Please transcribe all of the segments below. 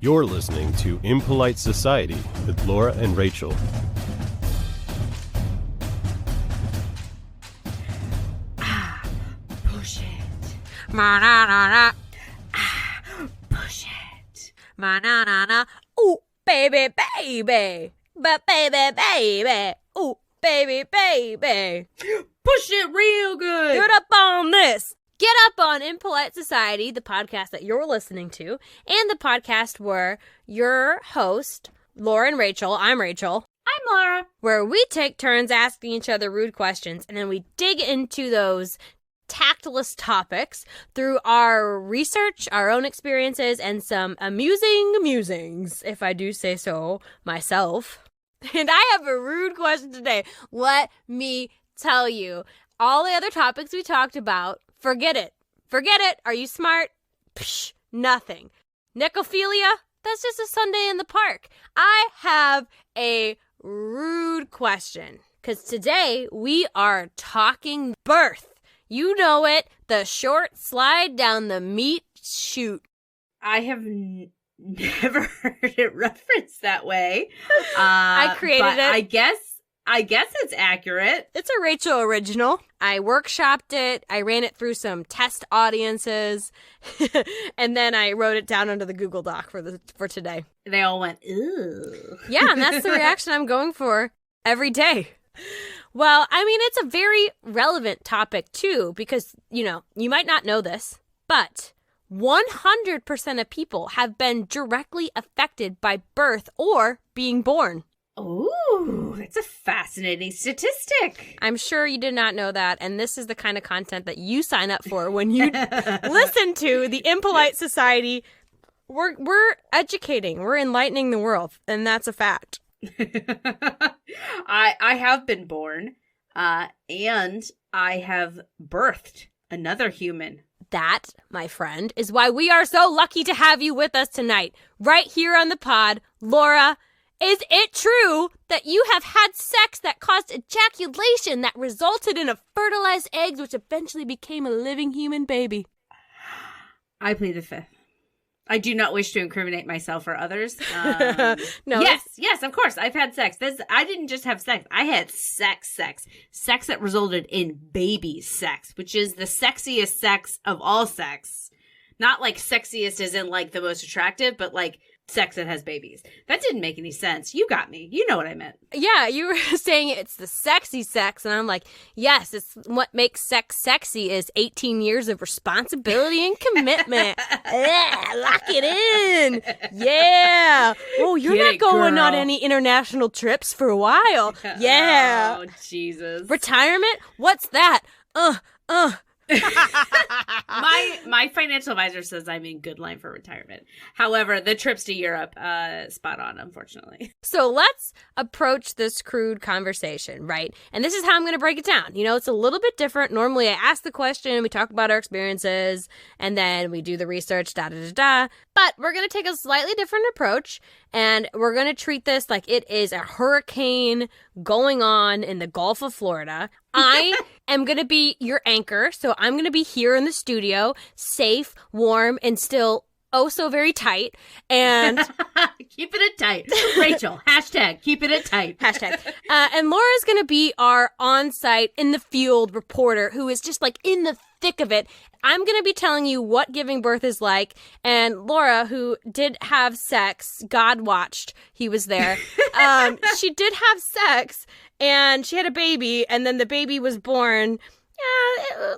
You're listening to Impolite Society with Laura and Rachel. Push it. Ma-na-na-na. Push it. Ma-na-na-na. Ooh, baby, baby. But baby, baby. Ooh, baby, baby. Push it real good. Get up on this. Get up on Impolite Society, the podcast that you're listening to, and the podcast where your host, Laura and Rachel, I'm Rachel. I'm Laura. Where we take turns asking each other rude questions, and then we dig into those tactless topics through our research, our own experiences, and some amusing musings, if I do say so myself. And I have a rude question today. Let me tell you, all the other topics we talked about, forget it. Forget it. Are you smart? Psh, nothing. Necrophilia? That's just a Sunday in the park. I have a rude question, because today we are talking birth. You know it, the short slide down the meat chute. I have never heard it referenced that way. I created it. I guess it's accurate. It's a Rachel original. I workshopped it. I ran it through some test audiences, and then I wrote it down under the Google Doc for today. They all went, ooh. Yeah, and that's the reaction I'm going for every day. Well, I mean, it's a very relevant topic, too, because, you know, you might not know this, but 100% of people have been directly affected by birth or being born. Ooh, that's a fascinating statistic. I'm sure you did not know that, and this is the kind of content that you sign up for when you listen to the Impolite Society. We're educating, we're enlightening the world, and that's a fact. I have been born, and I have birthed another human. That, my friend, is why we are so lucky to have you with us tonight, right here on the pod. Laura, is it true that you have had sex that caused ejaculation that resulted in a fertilized eggs, which eventually became a living human baby? I plead the fifth. I do not wish to incriminate myself or others. No. Yes, of course. I've had sex. I didn't just have sex. I had sex that resulted in baby sex, which is the sexiest sex of all sex. Not like sexiest as in like the most attractive, but like sex that has babies. That didn't make any sense. You got me. You know what I meant. Yeah, you were saying it's the sexy sex, and I'm like, yes, it's what makes sex sexy is 18 years of responsibility and commitment. Lock it in. Yeah. Oh, you're not going on any international trips for a while. Yeah. Oh, Jesus. Retirement? What's that? My financial advisor says I'm in good line for retirement. However, the trips to Europe, spot on, unfortunately. So let's approach this crude conversation, right? And this is how I'm going to break it down. You know, it's a little bit different. Normally, I ask the question, we talk about our experiences, and then we do the research, da-da-da-da. But we're going to take a slightly different approach, and we're going to treat this like it is a hurricane going on in the Gulf of Florida. I am going to be your anchor, so I'm going to be here in the studio, safe, warm, and still oh so very tight. And keeping it tight. Rachel, hashtag keeping it tight. Hashtag. And Laura's going to be our on-site, in the field reporter who is just like in the thick of it. I'm going to be telling you what giving birth is like. And Laura, who did have sex, God watched, he was there. She did have sex and she had a baby, and then the baby was born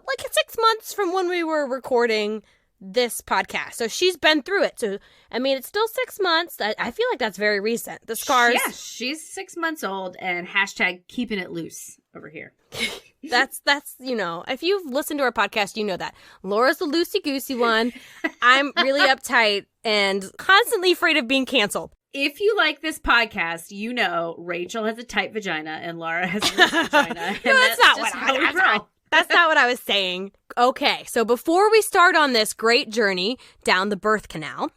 like 6 months from when we were recording this podcast. So she's been through it. So, I mean, it's still 6 months. I feel like that's very recent. The scars. Yeah, she's 6 months old, and hashtag keeping it loose over here. That's, you know, if you've listened to our podcast, you know that. Laura's the loosey-goosey one. I'm really uptight and constantly afraid of being canceled. If you like this podcast, you know Rachel has a tight vagina and Laura has a loose vagina. No, that's not what That's not what I was saying. Okay, so before we start on this great journey down the birth canal,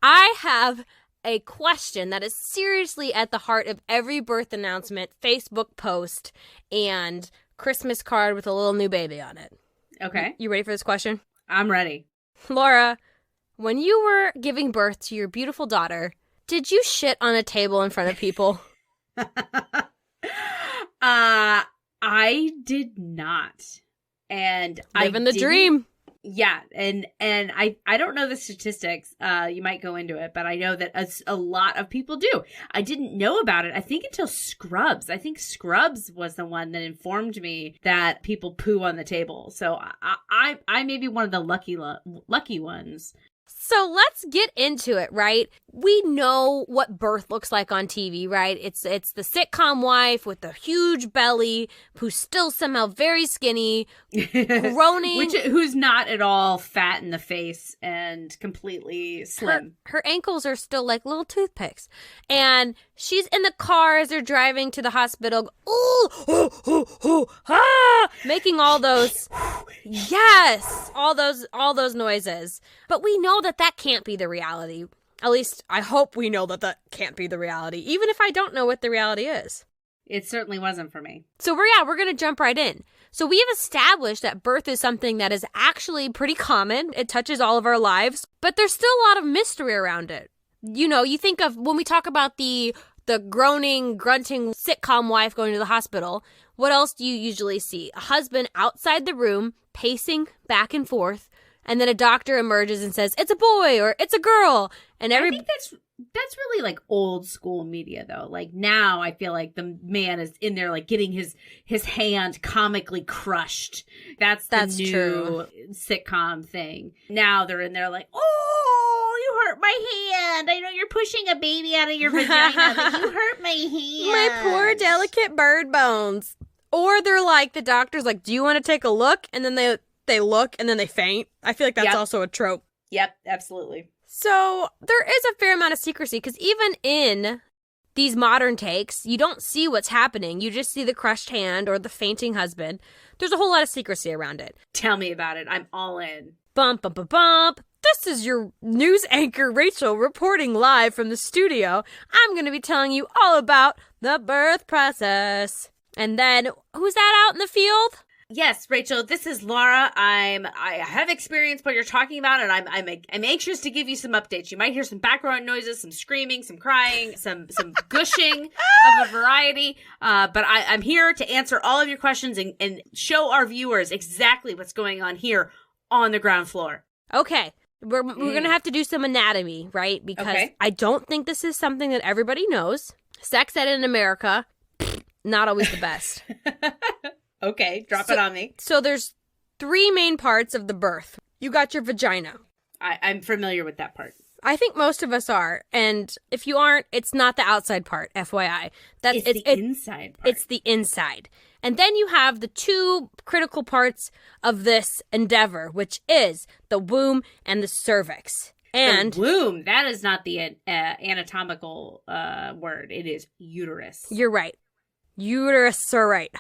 I have a question that is seriously at the heart of every birth announcement, Facebook post, and Christmas card with a little new baby on it. Okay. You ready for this question? I'm ready. Laura, When you were giving birth to your beautiful daughter, did you shit on a table in front of people? I did not. And Living the dream. Yeah, and I don't know the statistics. You might go into it, but I know that a lot of people do. I didn't know about it, I think, until Scrubs. I think Scrubs was the one that informed me that people poo on the table. So I may be one of the lucky ones. So let's get into it, right? We know what birth looks like on TV, right? It's the sitcom wife with the huge belly who's still somehow very skinny, groaning. Who's not at all fat in the face and completely slim. Her ankles are still like little toothpicks. And she's in the car as they're driving to the hospital. Making all those, yes, all those noises. But we know that can't be the reality. At least I hope we know that can't be the reality, even if I don't know what the reality is. It certainly wasn't for me. So we're going to jump right in. So we have established that birth is something that is actually pretty common. It touches all of our lives, but there's still a lot of mystery around it. You know, you think of when we talk about the groaning, grunting sitcom wife going to the hospital, what else do you usually see? A husband outside the room, pacing back and forth, and then a doctor emerges and says, it's a boy or it's a girl. And I think that's really like old school media, though. Like now I feel like the man is in there like getting his hand comically crushed. That's new true. Sitcom thing. Now they're in there like, oh, you hurt my hand. I know you're pushing a baby out of your vagina, but you hurt my hand. My poor delicate bird bones. Or they're like, the doctor's like, do you want to take a look? And then they look and then they faint. I feel like that's also a trope. Yep, absolutely. So there is a fair amount of secrecy because even in these modern takes, you don't see what's happening. You just see the crushed hand or the fainting husband. There's a whole lot of secrecy around it. Tell me about it. I'm all in. Bump, bump, bump, bump. This is your news anchor, Rachel, reporting live from the studio. I'm going to be telling you all about the birth process. And then, who's that out in the field? Yes, Rachel, this is Laura. I have experience what you're talking about, and I'm anxious to give you some updates. You might hear some background noises, some screaming, some crying, some gushing of a variety. But I'm here to answer all of your questions and show our viewers exactly what's going on here on the ground floor. Okay. We're going to have to do some anatomy, right? Because I don't think this is something that everybody knows. Sex ed in America, not always the best. Okay, drop it on me. So there's 3 main parts of the birth. You got your vagina. I'm familiar with that part. I think most of us are. And if you aren't, it's not the outside part, FYI. It's the inside part. It's the inside. And then you have the 2 critical parts of this endeavor, which is the womb and the cervix. And the womb, that is not the anatomical word. It is uterus. You're right. Uterus are right.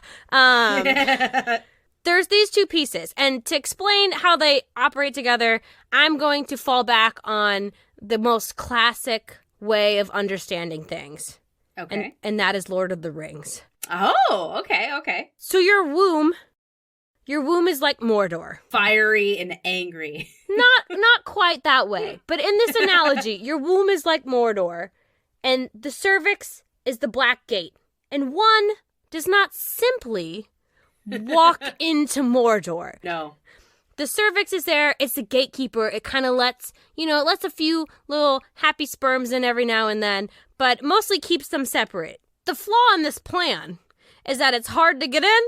There's these 2 pieces. And to explain how they operate together, I'm going to fall back on the most classic way of understanding things. Okay. And that is Lord of the Rings. Oh, okay. So your womb is like Mordor. Fiery and angry. Not quite that way. But in this analogy, your womb is like Mordor, and the cervix is the Black Gate. And one does not simply walk into Mordor. No. The cervix is there. It's the gatekeeper. It kind of lets a few little happy sperms in every now and then, but mostly keeps them separate. The flaw in this plan is that it's hard to get in,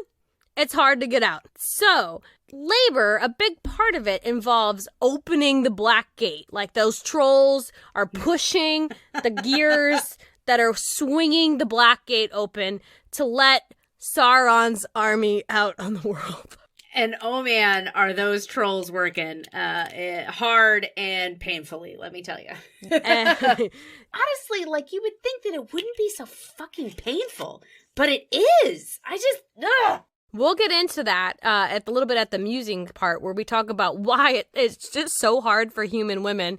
it's hard to get out. So, labor, a big part of it involves opening the Black Gate. Like those trolls are pushing the gears that are swinging the Black Gate open to let Sauron's army out on the world. And oh man, are those trolls working hard and painfully, let me tell you. Honestly, like you would think that it wouldn't be so fucking painful, but it is. Ugh. We'll get into that a little bit at the musing part where we talk about why it's just so hard for human women.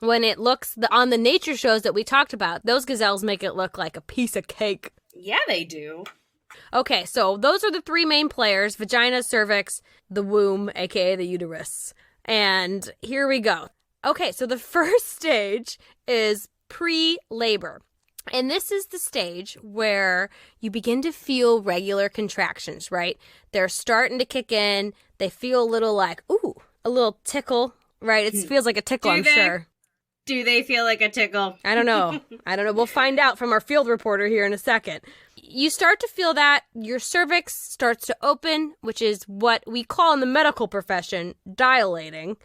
When it looks, on the nature shows that we talked about, those gazelles make it look like a piece of cake. Yeah, they do. Okay, so those are the 3 main players, vagina, cervix, the womb, aka the uterus. And here we go. Okay, so the first stage is pre-labor. And this is the stage where you begin to feel regular contractions, right? They're starting to kick in. They feel a little like, ooh, a little tickle, right? It feels like a tickle, I'm sure. Do they feel like a tickle? I don't know. We'll find out from our field reporter here in a second. You start to feel that your cervix starts to open, which is what we call in the medical profession dilating.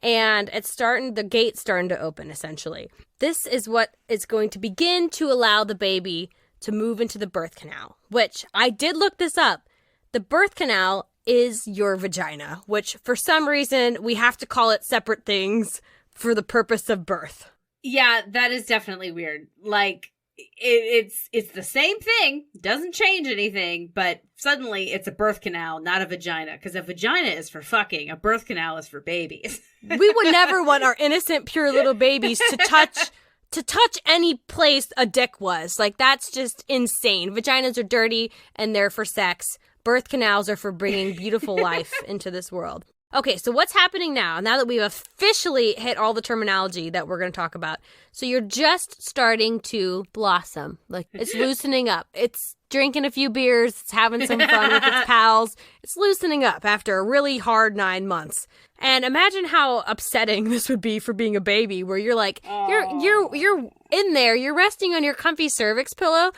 And the gate's starting to open, essentially. This is what is going to begin to allow the baby to move into the birth canal, which I did look this up. The birth canal is your vagina, which for some reason we have to call it separate things for the purpose of birth. Yeah, that is definitely weird. Like, it's the same thing, doesn't change anything, but suddenly it's a birth canal, not a vagina, because a vagina is for fucking, a birth canal is for babies. We would never want our innocent, pure little babies to touch any place a dick was. Like, that's just insane. Vaginas are dirty and they're for sex. Birth canals are for bringing beautiful life into this world. Okay, so what's happening now that we've officially hit all the terminology that we're going to talk about? So you're just starting to blossom. Like, it's loosening up. It's drinking a few beers. It's having some fun with its pals. It's loosening up after a really hard 9 months. And imagine how upsetting this would be for being a baby, where you're like, you're in there, you're resting on your comfy cervix pillow,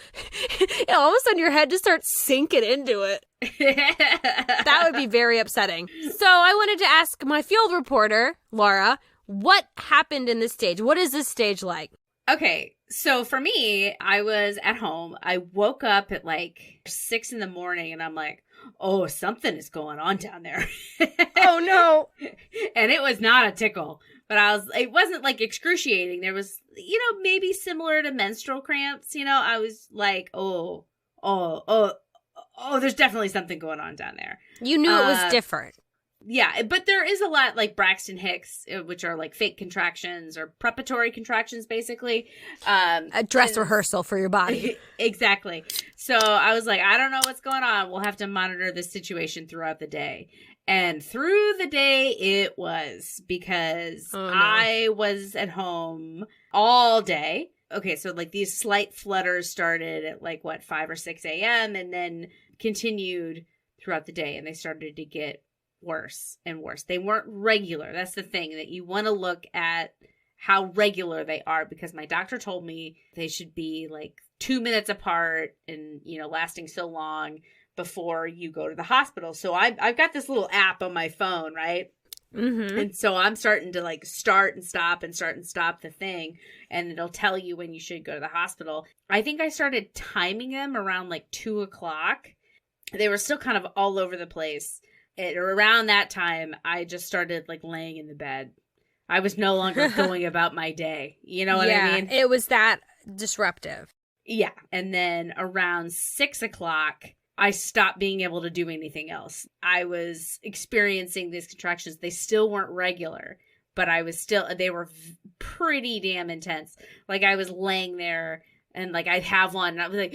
and all of a sudden your head just starts sinking into it. That would be very upsetting. So I wanted to ask my field reporter, Laura, what happened in this stage? What is this stage like? Okay, so for me, I was at home. I woke up at like 6 a.m. and I'm like, oh, something is going on down there. Oh, no. And it was not a tickle, but it wasn't like excruciating. There was, maybe similar to menstrual cramps. I was like, oh, there's definitely something going on down there. You knew it was different. Yeah, but there is a lot like Braxton Hicks, which are like fake contractions or preparatory contractions, basically. A dress rehearsal for your body. Exactly. So I was like, I don't know what's going on. We'll have to monitor this situation throughout the day. And through the day it was, because I was at home all day. Okay, so like these slight flutters started at like 5 or 6 a.m. and then continued throughout the day, and they started to get worse and worse. They weren't regular. That's the thing, that you want to look at how regular they are, because my doctor told me they should be like 2 minutes apart and, lasting so long before you go to the hospital. So I've got this little app on my phone, right? Mm-hmm. And so I'm starting to like start and stop the thing, and it'll tell you when you should go to the hospital. I think I started timing them around like 2 o'clock. They were still kind of all over the place. Around that time, I just started like laying in the bed. I was no longer going about my day. You know what I mean? It was that disruptive. Yeah. And then around 6 o'clock, I stopped being able to do anything else. I was experiencing these contractions. They still weren't regular, but they were pretty damn intense. Like, I was laying there and like I'd have one and I was like,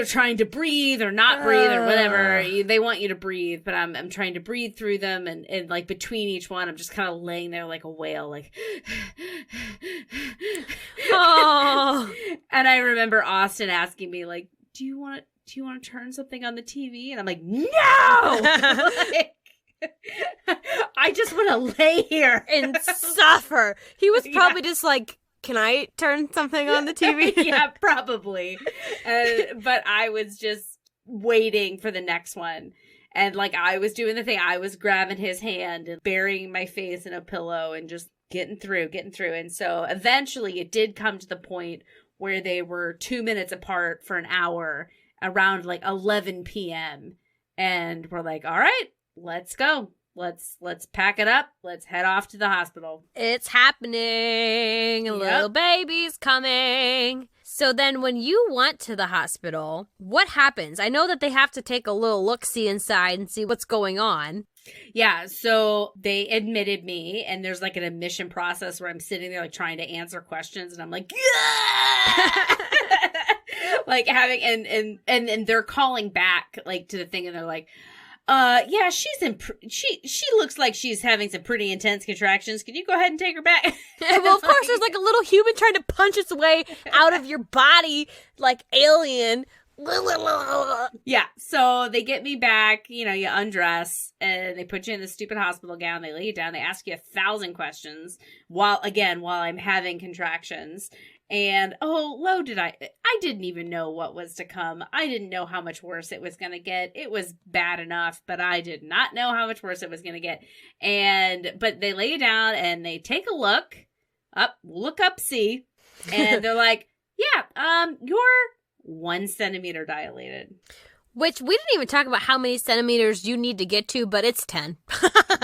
trying to breathe or not breathe or whatever. They want you to breathe, but I'm trying to breathe through them. And like between each one, I'm just kind of laying there like a whale, like, oh. And I remember Austin asking me like, do you want to turn something on the TV? And I'm like, no! Like, I just want to lay here and suffer. He was probably just like, can I turn something on the TV? Yeah, probably. But I was just waiting for the next one. And like, I was doing the thing. I was grabbing his hand and burying my face in a pillow and just getting through. And so eventually it did come to the point where they were 2 minutes apart for an hour around like 11 p.m. And we're like, all right, let's go. Let's pack it up. Let's head off to the hospital. It's happening. A little baby's coming. So then when you went to the hospital, what happens? I know that they have to take a little look-see inside and see what's going on. Yeah, so they admitted me, and there's like an admission process where I'm sitting there like trying to answer questions, and I'm like, like having and they're calling back like to the thing, and they're like, Yeah, she's in. She looks like she's having some pretty intense contractions. Can you go ahead and take her back? Well, of course, there's like a little human trying to punch its way out of your body, like Alien. Yeah, so they get me back, you undress, and they put you in the stupid hospital gown, they lay you down, they ask you 1,000 questions, while I'm having contractions, and I didn't even know what was to come. I didn't know how much worse it was going to get. It was bad enough, but I did not know how much worse it was going to get, but they lay you down, and they take a look up, see, and they're like, yeah, you're 1 centimeter dilated. Which we didn't even talk about how many centimeters you need to get to, but it's 10.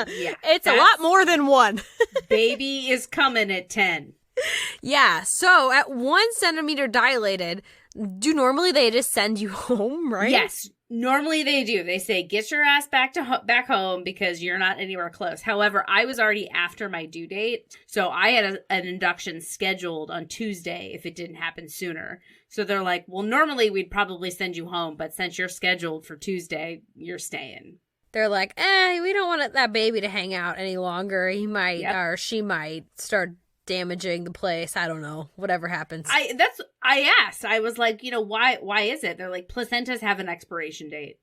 Yeah. It's a lot more than 1. Baby is coming at 10. Yeah, so at 1 centimeter dilated, normally they just send you home, right? Yes, normally they do. They say, get your ass back home because you're not anywhere close. However, I was already after my due date, so I had an induction scheduled on Tuesday if it didn't happen sooner. So they're like, well, normally we'd probably send you home, but since you're scheduled for Tuesday, you're staying. They're like, we don't want that baby to hang out any longer. He might, or she might start damaging the place. I don't know. Whatever happens. I asked. I was like, why is it? They're like, placentas have an expiration date.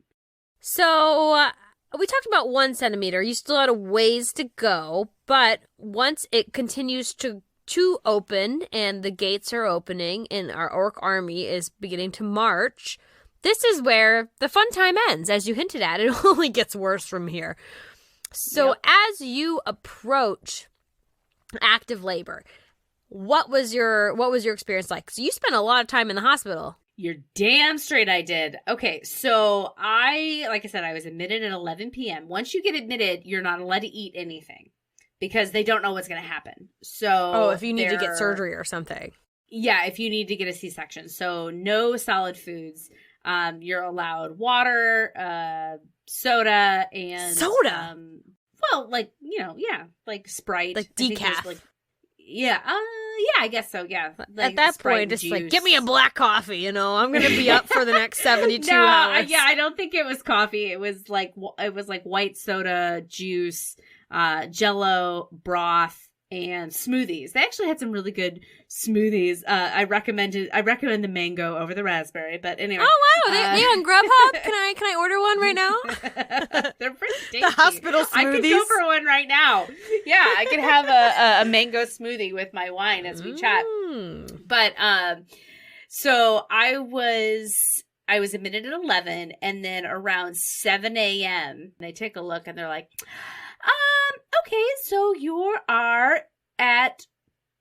So we talked about 1 centimeter. You still had a ways to go, but once it continues to open and the gates are opening and our orc army is beginning to march, this is where the fun time ends. As you hinted at, it only gets worse from here. So as you approach active labor, what was your experience like? So you spent a lot of time in the hospital. You're damn straight I did. Okay, so like I said, I was admitted at 11 p.m. Once you get admitted, you're not allowed to eat anything because they don't know what's going to happen. So if you need to get surgery or something. Yeah, if you need to get a C-section. So no solid foods. You're allowed water, soda, and soda. Like Sprite, like decaf. I guess so. Yeah. Like at that point, just juice. Like, give me a black coffee. I'm going to be up for the next 72 hours. Yeah, I don't think it was coffee. It was like white soda, juice, Jello, broth, and smoothies. They actually had some really good smoothies. I recommend the mango over the raspberry. But anyway. Oh wow, they on Grubhub? Can I order one right now? They're pretty tasty. The hospital smoothies. I could go for one right now. Yeah, I could have a mango smoothie with my wine as we chat. But so I was admitted at 11, and then around 7 a.m. they take a look and they're like, okay, so you are at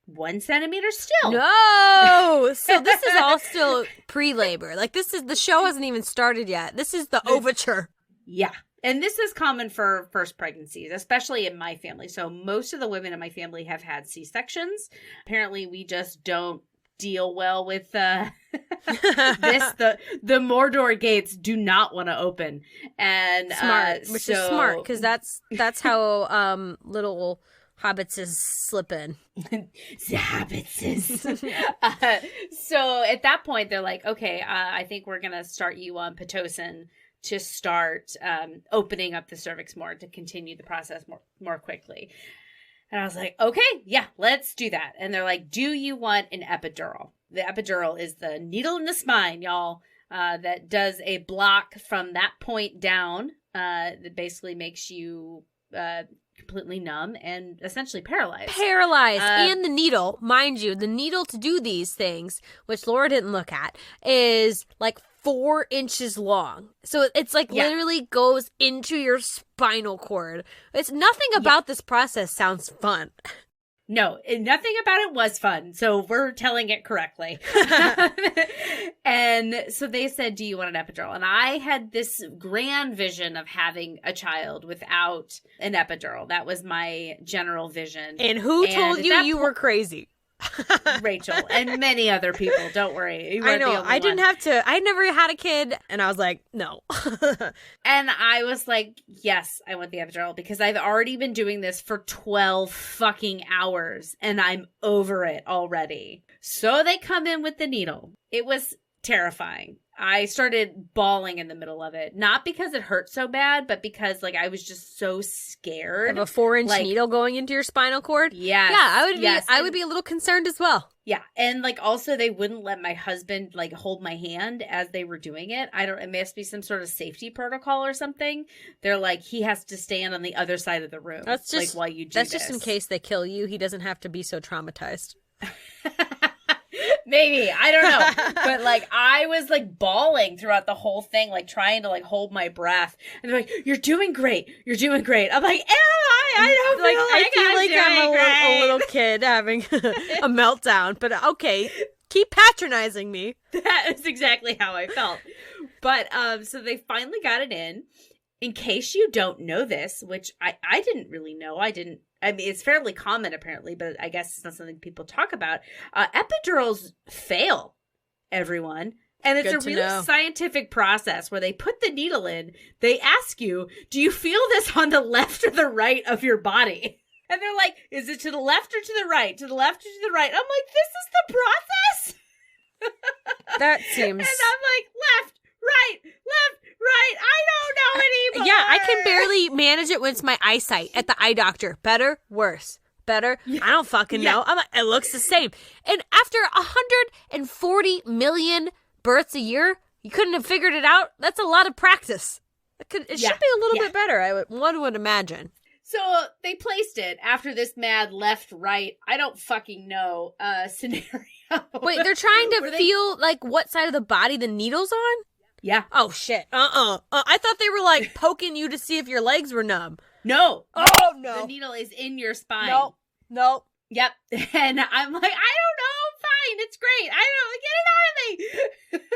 1 centimeter still. No! So this is all still pre-labor. Like, the show hasn't even started yet. This is the overture. Yeah. And this is common for first pregnancies, especially in my family. So most of the women in my family have had C-sections. Apparently, we just don't deal well with this. The Mordor gates do not want to open, and smart, which is smart because that's how little hobbitses slip in. The hobbitses. So at that point, they're like, okay, I think we're gonna start you on Pitocin to start opening up the cervix more to continue the process more quickly. And I was like, okay, yeah, let's do that. And they're like, do you want an epidural? The epidural is the needle in the spine, y'all, that does a block from that point down that basically makes you completely numb and essentially paralyzed. And the needle, mind you, the needle to do these things, which Laura didn't look at, is like 4 inches long. So it's like literally goes into your spinal cord. It's nothing about this process sounds fun. No, nothing about it was fun. So we're telling it correctly. And so they said, do you want an epidural? And I had this grand vision of having a child without an epidural. That was my general vision. And who told you were crazy? Rachel and many other people. Don't worry. I know. I didn't have to. I never had a kid, and I was like, no. And I was like, yes, I want the epidural because I've already been doing this for 12 fucking hours, and I'm over it already. So they come in with the needle. It was terrifying. I started bawling in the middle of it. Not because it hurt so bad, but because, like, I was just so scared. Of a 4-inch like, needle going into your spinal cord? Yes. Yeah, I would be a little concerned as well. Yeah. And, like, also they wouldn't let my husband, like, hold my hand as they were doing it. It must be some sort of safety protocol or something. They're like, he has to stand on the other side of the room. That's just, like, while you do that's this. just in case they kill you. He doesn't have to be so traumatized. Maybe. I don't know. But, like, I was, like, bawling throughout the whole thing, like, trying to, like, hold my breath. And they're like, you're doing great. You're doing great. I'm like, am I? I don't feel like I'm a little kid having a meltdown. But, okay, keep patronizing me. That is exactly how I felt. But, so they finally got it in. In case you don't know this, which I didn't really know. I mean, it's fairly common apparently, but I guess it's not something people talk about. Epidurals fail, everyone. And it's a really scientific process where they put the needle in. They ask you, do you feel this on the left or the right of your body? And they're like, is it to the left or to the right? To the left or to the right? I'm like, this is the process? That seems... And I'm like, left, right. I don't know anymore. Yeah, I can barely manage it when it's my eyesight at the eye doctor. Better, worse. Better, yeah. I don't fucking know. I'm like, it looks the same. And after 140 million births a year, you couldn't have figured it out? That's a lot of practice. It should be a little bit better, one would imagine. So they placed it after this mad left, right, I don't fucking know scenario. Wait, they're trying to feel like what side of the body the needle's on? Yeah. Oh, shit. I thought they were, like, poking you to see if your legs were numb. No. Oh, no. The needle is in your spine. No. Yep. And I'm like, I don't know. Fine. It's great. I don't know. Get it out of me.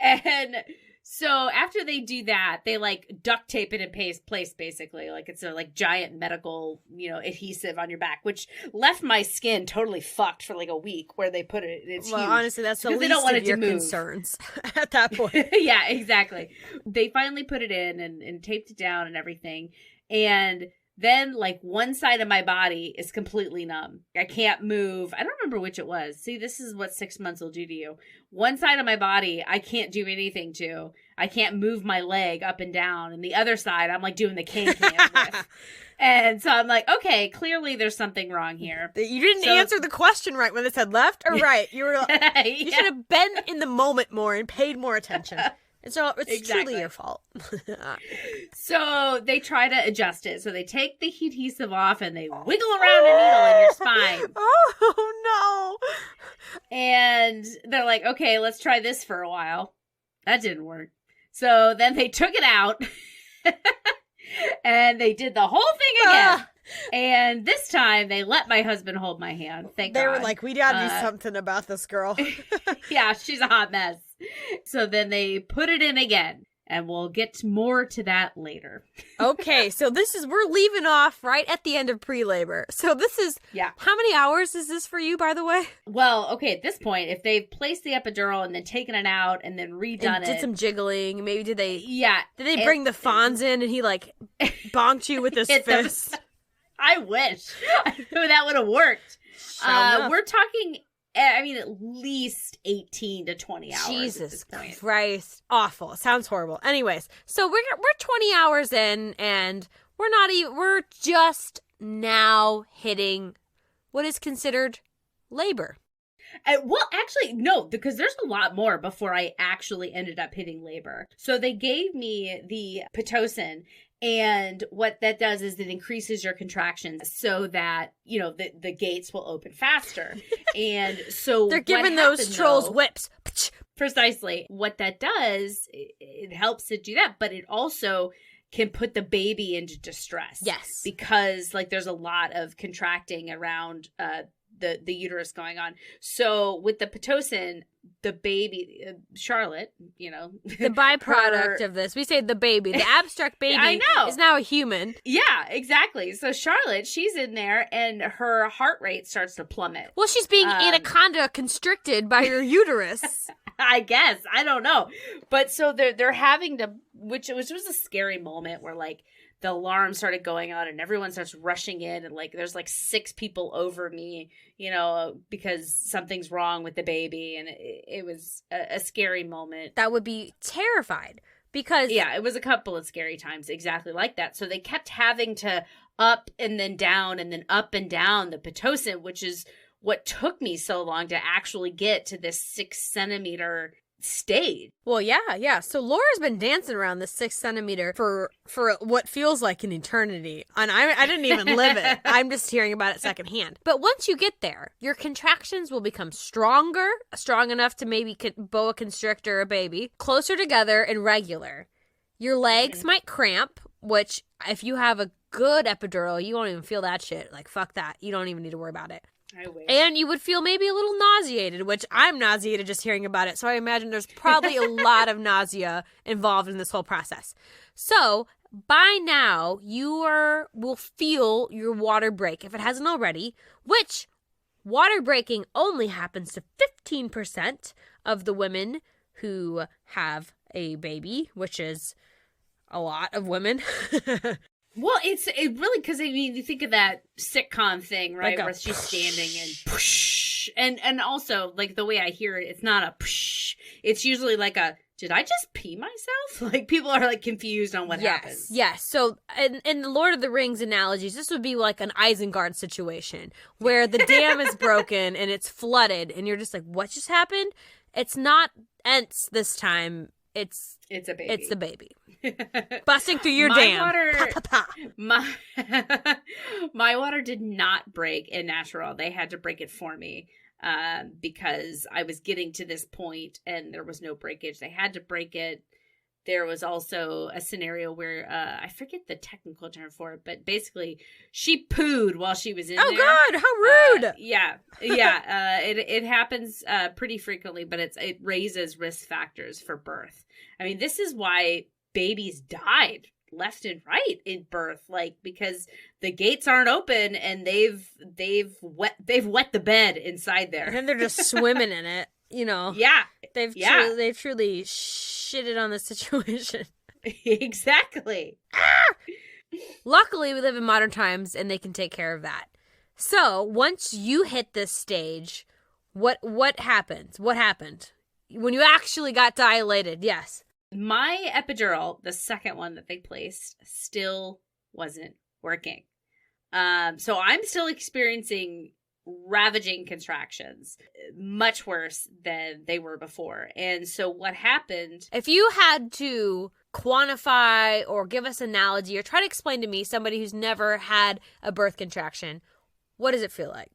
And so after they do that, they, like, duct tape it in place, basically. Like, it's a, like, giant medical, adhesive on your back, which left my skin totally fucked for, like, a week where they put it. It's huge. Honestly, that's the least of your concerns at that point. Yeah, exactly. They finally put it in and taped it down and everything. And then, like, one side of my body is completely numb. I can't move. I don't remember which it was. See, this is what 6 months will do to you. One side of my body, I can't do anything to. I can't move my leg up and down. And the other side, I'm, like, doing the can with. And so I'm like, okay, clearly there's something wrong here. You didn't answer the question right when it said left or right. You were you should have been in the moment more and paid more attention. And so it's truly your fault. So they try to adjust it. So they take the adhesive off and they wiggle around a needle in your spine. Oh, no. And they're like, okay, let's try this for a while. That didn't work. So then they took it out and they did the whole thing again. And this time they let my husband hold my hand. Thank God. They were like, we gotta do something about this girl. Yeah, she's a hot mess. So then they put it in again. And we'll get more to that later. Okay, so we're leaving off right at the end of pre-labor. So this is, how many hours is this for you, by the way? Well, okay, at this point, if they've placed the epidural and then taken it out and then redone did some jiggling, maybe did they bring the Fonz in and he, like, bonked you with his fist? I wish. That would have worked. We're talking... at least 18 to 20 hours. Jesus Christ. Awful. It sounds horrible. Anyways, so we're 20 hours in and we're just now hitting what is considered labor. Well, actually, no, because there's a lot more before I actually ended up hitting labor. So they gave me the Pitocin. And what that does is it increases your contractions so that, the gates will open faster. And so they're giving those trolls whips. Precisely. What that does, it helps to do that, but it also can put the baby into distress. Yes. Because, like, there's a lot of contracting around the uterus going on. So with the Pitocin, the baby, Charlotte, the byproduct of this, we say the baby, the abstract baby I know. is now a human. Yeah, exactly. So Charlotte, she's in there and her heart rate starts to plummet. Well, she's being anaconda constricted by her uterus. I guess. I don't know. But so they're having to which was a scary moment where like the alarm started going on and everyone starts rushing in and like there's like 6 people over me, you know, because something's wrong with the baby, and it was a scary moment. That would be terrified because yeah, it was a couple of scary times exactly like that. So they kept having to up and then down and then up and down the Pitocin, which is what took me so long to actually get to this 6 centimeter stage. Well, yeah. So Laura's been dancing around this 6 centimeter for what feels like an eternity. And I didn't even live it. I'm just hearing about it secondhand. But once you get there, your contractions will become strong enough to maybe boa constrictor a baby, closer together and regular. Your legs might cramp, which if you have a good epidural, you won't even feel that shit. Like, fuck that. You don't even need to worry about it. I wish. And you would feel maybe a little nauseated, which I'm nauseated just hearing about it. So I imagine there's probably a lot of nausea involved in this whole process. So by now, will feel your water break if it hasn't already, which water breaking only happens to 15% of the women who have a baby, which is a lot of women. Well, it really, because I mean, you think of that sitcom thing, right, like where she's standing and push, and also like the way I hear it, it's not a push. It's usually like a, did I just pee myself? Like people are like confused on what happens. Yes. So in the Lord of the Rings analogies, this would be like an Isengard situation where the dam is broken and it's flooded, and you're just like, what just happened? It's not Ents this time. It's a baby. It's the baby. Busting through your dam. My water did not break in natural. They had to break it for me because I was getting to this point and there was no breakage. They had to break it. There was also a scenario where I forget the technical term for it, but basically she pooed while she was in there. Oh God, how rude! Yeah. It happens pretty frequently, but it raises risk factors for birth. I mean, this is why babies died left and right in birth, like because the gates aren't open and they've wet the bed inside there, and then they're just swimming in it. You know. Yeah. They've truly shitted on the situation. Exactly. Luckily, we live in modern times and they can take care of that. So once you hit this stage, what happens? What happened when you actually got dilated? Yes. My epidural, the second one that they placed, still wasn't working. So I'm still experiencing ravaging contractions, much worse than they were before. And so what happened? If you had to quantify or give us an analogy or try to explain to me, somebody who's never had a birth contraction, what does it feel like?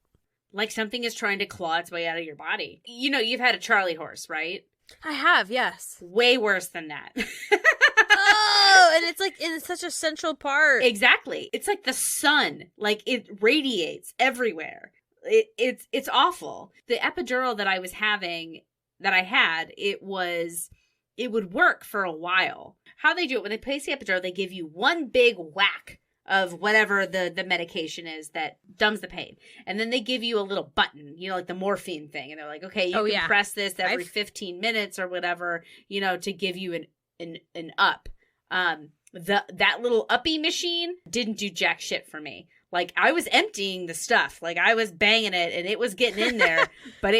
Like something is trying to claw its way out of your body. You know, you've had a Charlie horse, right? I have, yes. Way worse than that. Oh, and it's like in such a central part. Exactly. It's like the sun. Like it radiates everywhere. It's awful. The epidural that I was having, that I had, it would work for a while. How they do it, when they place the epidural, they give you one big whack of whatever the medication is that dumbs the pain. And then they give you a little button, you know, like the morphine thing. And they're like, okay, you can press this every 15 minutes or whatever, you know, to give you an up. That little uppy machine didn't do jack shit for me. Like I was emptying the stuff, like I was banging it and it was getting in there, but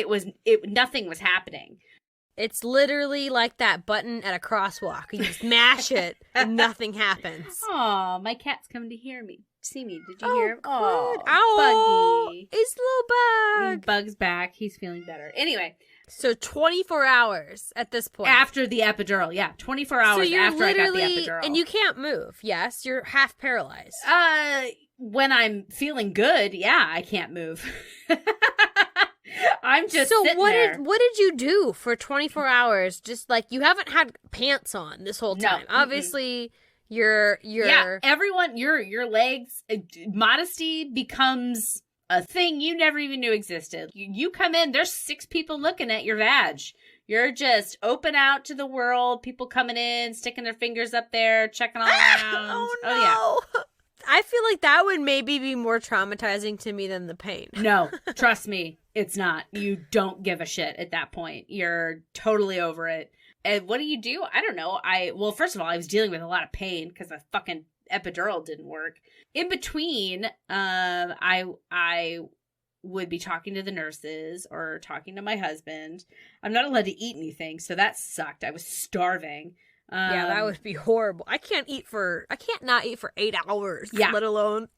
nothing was happening. It's literally like that button at a crosswalk. You smash it and nothing happens. Oh, my cat's coming to see me. Did you hear him? Oh, ow, Buggy. It's little Bug. Bug's back. He's feeling better. Anyway. So 24 hours at this point. After the epidural, yeah. 24 hours after I got the epidural. And you can't move, yes? You're half paralyzed. When I'm feeling good, yeah, I can't move. I'm just sitting there. What did you do for 24 hours? Just like you haven't had pants on this whole time. No. Obviously, you're everyone, your legs, modesty becomes a thing you never even knew existed. You come in, there's 6 people looking at your vag. You're just open out to the world. People coming in, sticking their fingers up there, checking all around. Oh yeah. I feel like that would maybe be more traumatizing to me than the pain. No, trust me, it's not. You don't give a shit at that point. You're totally over it. And what do you do? I don't know. Well, first of all, I was dealing with a lot of pain because the fucking epidural didn't work. In between, I would be talking to the nurses or talking to my husband. I'm not allowed to eat anything, so that sucked. I was starving. Yeah, that would be horrible. I can't not eat for 8 hours, let alone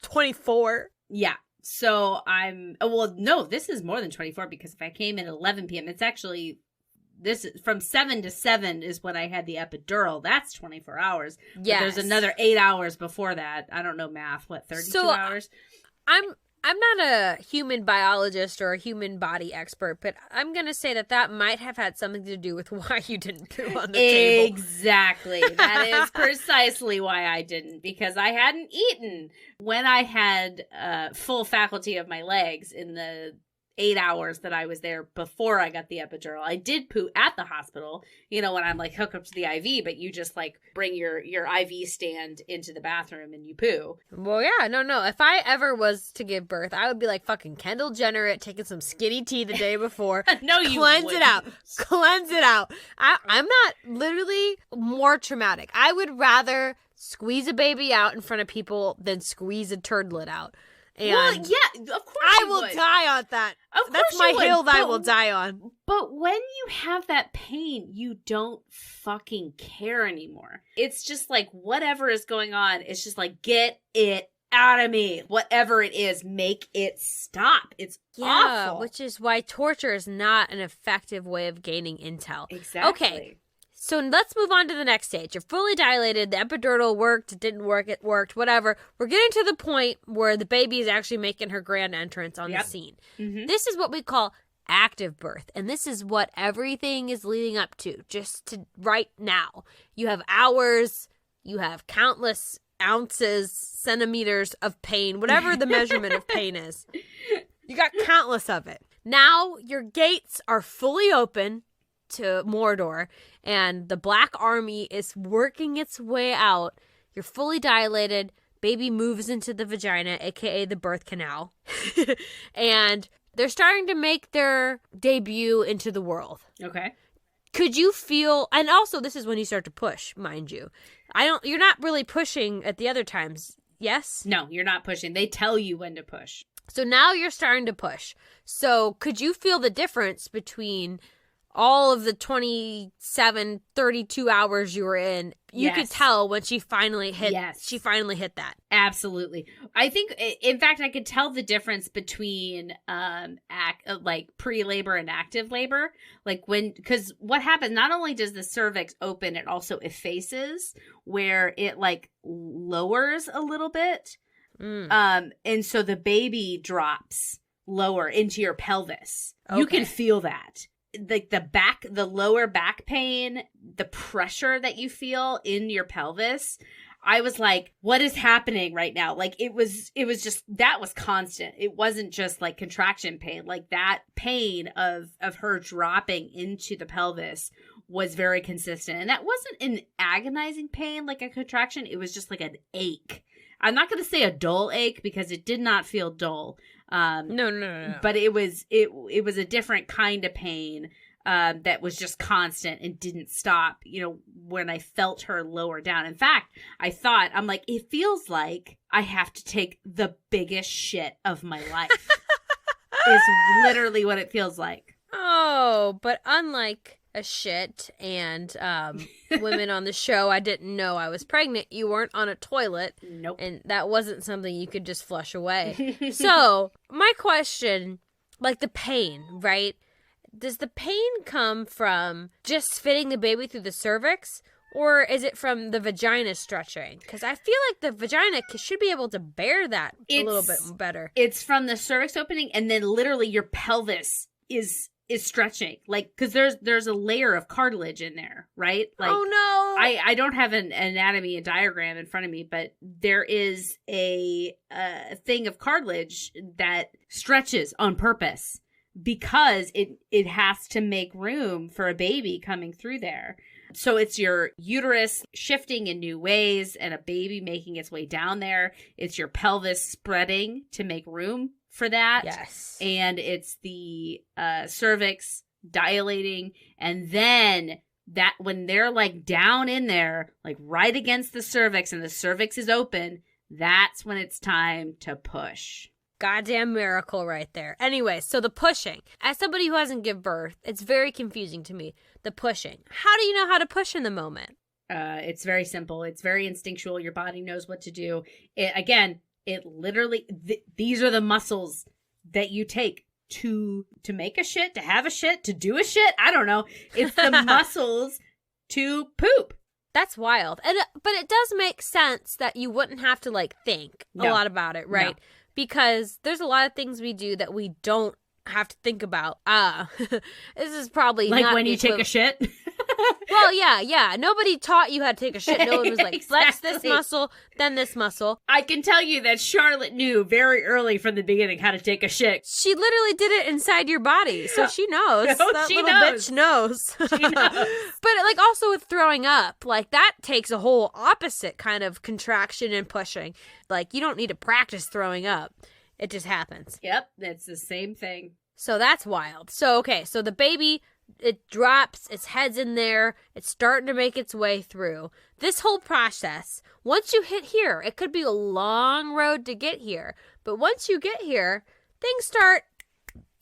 24. Yeah. So no, this is more than 24 because if I came in at 11 p.m., it's actually, this is from 7 to 7 is when I had the epidural. That's 24 hours. Yeah. There's another 8 hours before that. I don't know math. What, 32 hours? I'm not a human biologist or a human body expert, but I'm going to say that might have had something to do with why you didn't poo on the table. Exactly. That is precisely why I didn't, because I hadn't eaten. When I had full faculty of my legs in the 8 hours that I was there before I got the epidural, I did poo at the hospital, when I'm like hooked up to the IV, but you just like bring your IV stand into the bathroom and you poo. Well, yeah, no. If I ever was to give birth, I would be like fucking Kendall Jenner it, taking some skinny tea the day before. No, you Cleanse wouldn't. Cleanse it out. I'm not literally more traumatic. I would rather squeeze a baby out in front of people than squeeze a turdlet out. And well, yeah, of course I will die on that. Of course That's my hill that I will but, die on. But when you have that pain, you don't fucking care anymore. It's just like whatever is going on, it's just like, get it out of me. Whatever it is, make it stop. It's awful. Which is why torture is not an effective way of gaining intel. Exactly. Okay. So let's move on to the next stage. You're fully dilated. The epidural worked. It didn't work. It worked. Whatever. We're getting to the point where the baby is actually making her grand entrance on the scene. Mm-hmm. This is what we call active birth. And this is what everything is leading up to. Just to right now. You have hours. You have countless ounces, centimeters of pain. Whatever the measurement of pain is. You got countless of it. Now your gates are fully open to Mordor, and the Black Army is working its way out. You're fully dilated. Baby moves into the vagina, aka the birth canal. And they're starting to make their debut into the world. Okay. Could you feel, and also this is when you start to push, mind you. You're not really pushing at the other times, yes? No, you're not pushing. They tell you when to push. So now you're starting to push. So could you feel the difference between all of the 27, 32 hours you were in? You could tell when she finally hit. Yes. She finally hit that. Absolutely. I think, in fact, I could tell the difference between like pre-labor and active labor. Like because what happens? Not only does the cervix open, it also effaces, where it like lowers a little bit, and so the baby drops lower into your pelvis. Okay. You can feel that. Like the lower back pain, the pressure that you feel in your pelvis. I was like, what is happening right now? Like it was just, that was constant. It wasn't just like contraction pain. Like that pain of her dropping into the pelvis was very consistent. And that wasn't an agonizing pain like a contraction. It was just like an ache. I'm not going to say a dull ache because it did not feel dull. No. But it was a different kind of pain that was just constant and didn't stop, when I felt her lower down. In fact, I'm like, it feels like I have to take the biggest shit of my life. Is literally what it feels like. Oh, but unlike a shit and women on the show, I didn't know I was pregnant. You weren't on a toilet. Nope. And that wasn't something you could just flush away. So my question, like the pain, right? Does the pain come from just fitting the baby through the cervix, or is it from the vagina stretching? Because I feel like the vagina should be able to bear that a little bit better. It's from the cervix opening, and then literally your pelvis is stretching, like, because there's a layer of cartilage in there, right? Like, oh no, I don't have an anatomy, a diagram in front of me, but there is a thing of cartilage that stretches on purpose because it has to make room for a baby coming through there. So it's your uterus shifting in new ways and a baby making its way down there. It's your pelvis spreading to make room for that. Yes. And it's the cervix dilating and then that when they're like down in there, like right against the cervix and the cervix is open, that's when it's time to push. Goddamn miracle right there. Anyway, so the pushing. As somebody who hasn't given birth, it's very confusing to me. The pushing. How do you know how to push in the moment? It's very simple. It's very instinctual. Your body knows what to do. It literally, these are the muscles that you take to make a shit, to have a shit, to do a shit. I don't know. It's the muscles to poop. That's wild. But it does make sense that you wouldn't have to like think a lot about it, right? No. Because there's a lot of things we do that we don't have to think about. This is probably like not when you take a shit. Well, yeah. Nobody taught you how to take a shit. No one was like, Exactly. flex this muscle, then this muscle. I can tell you that Charlotte knew very early from the beginning how to take a shit. She literally did it inside your body, so she knows. No, that she little knows. bitch knows. She knows. But like also with throwing up, like that takes a whole opposite kind of contraction and pushing. Like you don't need to practice throwing up. It just happens. Yep, it's the same thing. So that's wild. So, okay, so the baby, it drops, its head's in there, it's starting to make its way through. This whole process, once you hit here, it could be a long road to get here. But once you get here, things start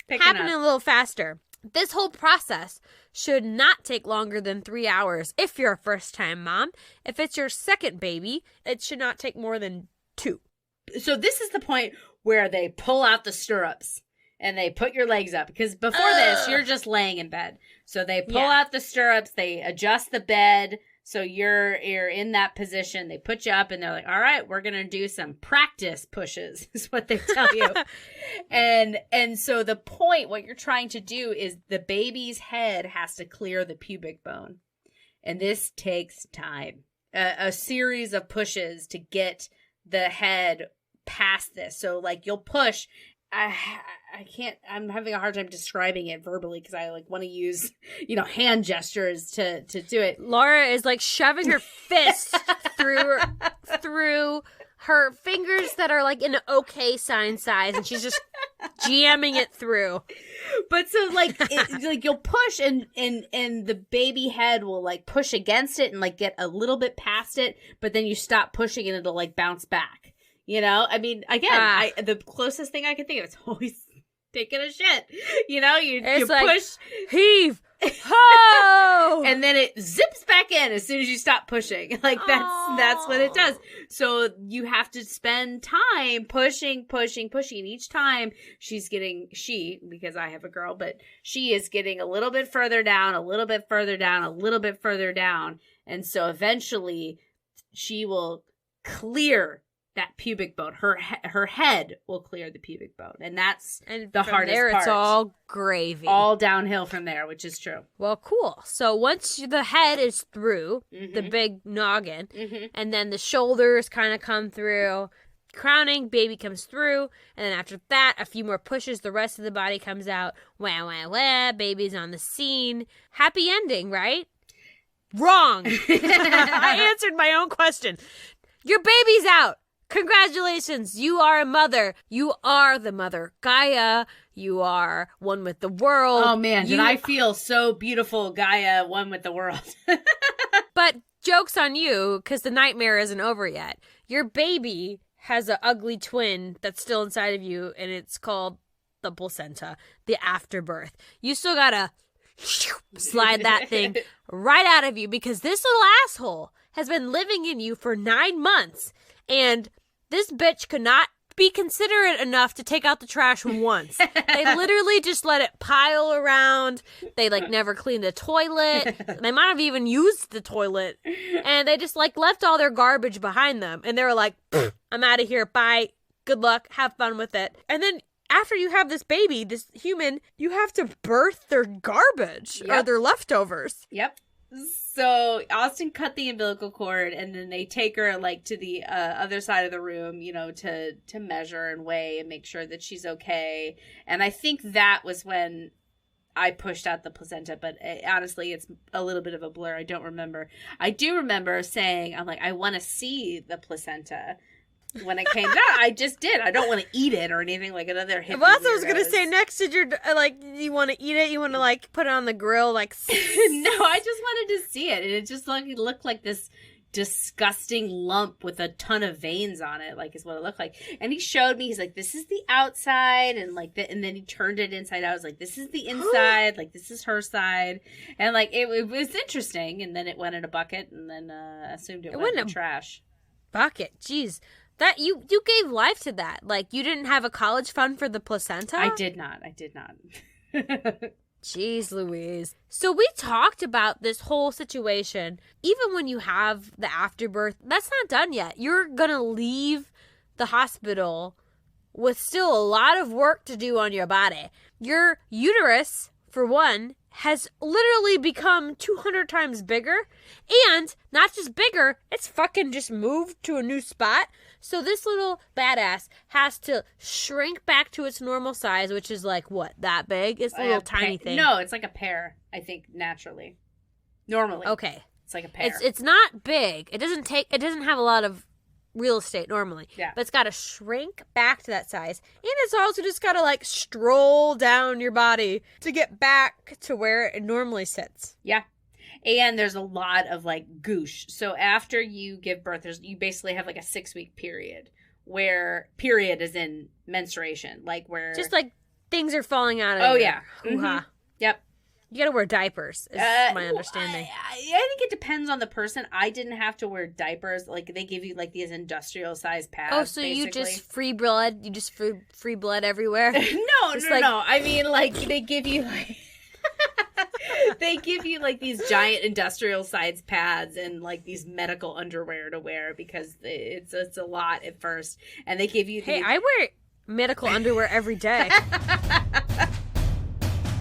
happening a little faster. This whole process should not take longer than 3 hours if you're a first-time mom. If it's your second baby, it should not take more than 2. So this is the point where they pull out the stirrups and they put your legs up, because before this you're just laying in bed. So they pull out the stirrups, they adjust the bed so you're in that position. They put you up and they're like, all right, we're gonna do some practice pushes is what they tell you. and so the point, what you're trying to do is the baby's head has to clear the pubic bone, and this takes time, a series of pushes to get the head past this. So like you'll push, I can't, I'm having a hard time describing it verbally because I like want to use, hand gestures to do it. Laura is like shoving her fist through her fingers that are like in an okay sign size, and she's just jamming it through. But so like like you'll push and the baby head will like push against it and like get a little bit past it, but then you stop pushing and it'll like bounce back. I mean, again, the closest thing I can think of is always taking a shit. You like, push, heave, ho, and then it zips back in as soon as you stop pushing. Like that's what it does. So you have to spend time pushing. And each time because I have a girl, but she is getting a little bit further down, a little bit further down, a little bit further down. And so eventually she will clear that pubic bone. Her head will clear the pubic bone, and that's the hardest there, part. It's all gravy, all downhill from there, which is true. Well, cool. So once the head is through the big noggin, and then the shoulders kind of come through, crowning, baby comes through, and then after that, a few more pushes, the rest of the body comes out. Wah wah wah, baby's on the scene. Happy ending, right? Wrong. I answered my own question. Your baby's out. Congratulations, you are a mother. You are the mother Gaia. You are one with the world. Oh man, did I feel so beautiful, Gaia, one with the world. But joke's on you, because the nightmare isn't over yet. Your baby has an ugly twin that's still inside of you, and it's called the placenta, the afterbirth. You still gotta slide that thing right out of you, because this little asshole has been living in you for 9 months. And this bitch could not be considerate enough to take out the trash once. They literally just let it pile around. They like never cleaned the toilet. They might have even used the toilet. And they just like left all their garbage behind them. And they were like, I'm out of here. Bye. Good luck. Have fun with it. And then after you have this baby, this human, you have to birth their garbage or their leftovers. Yep. So Austin cut the umbilical cord, and then they take her like to the other side of the room, to measure and weigh and make sure that she's okay. And I think that was when I pushed out the placenta, but honestly, it's a little bit of a blur. I don't remember. I do remember saying, I'm like, I want to see the placenta. when it came out. I just did. I don't want to eat it or anything like another hippie. Well, that's what I was going to weirdos. say next. Did your, like, you want to eat it? You want to, like, put it on the grill, like... No, I just wanted to see it. And it just looked like this disgusting lump with a ton of veins on it, like, is what it looked like. And he showed me, he's like, this is the outside, and like and then he turned it inside out. I was like, this is the inside, like, this is her side. And like it was interesting. And then it went in a bucket, and then assumed it went in the trash. Bucket, jeez. That you gave life to that. Like, you didn't have a college fund for the placenta? I did not. Jeez Louise. So we talked about this whole situation. Even when you have the afterbirth, that's not done yet. You're going to leave the hospital with still a lot of work to do on your body. Your uterus, for one, has literally become 200 times bigger. And not just bigger, it's fucking just moved to a new spot. So this little badass has to shrink back to its normal size, which is like, what, that big? It's a little tiny thing. No, it's like a pear, I think, naturally. Normally. Okay. It's like a pear. It's not big. It doesn't have a lot of real estate normally. Yeah. But it's got to shrink back to that size. And it's also just got to, like, stroll down your body to get back to where it normally sits. Yeah. And there's a lot of, like, goosh. So after you give birth, you basically have, like, a 6-week period where period is in menstruation. Like, where... Just, like, things are falling out of yeah. hoo-ha. Mm-hmm. Yep. You got to wear diapers, is my understanding. I think it depends on the person. I didn't have to wear diapers. Like, they give you, like, these industrial-sized pads, Oh, so basically. you just free blood? You just free blood everywhere? No. I mean, like, they give you, like... They give you, like, these giant industrial-sized pads and, like, these medical underwear to wear because it's a lot at first. And they give you... Hey, I wear medical underwear every day.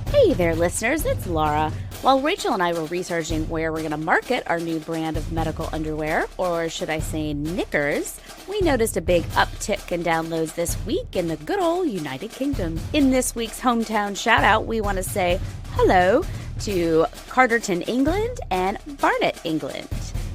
Hey there, listeners. It's Laura. While Rachel and I were researching where we're going to market our new brand of medical underwear, or should I say knickers, we noticed a big uptick in downloads this week in the good old United Kingdom. In this week's hometown shout-out, we want to say hello to Carterton, England, and Barnet, England.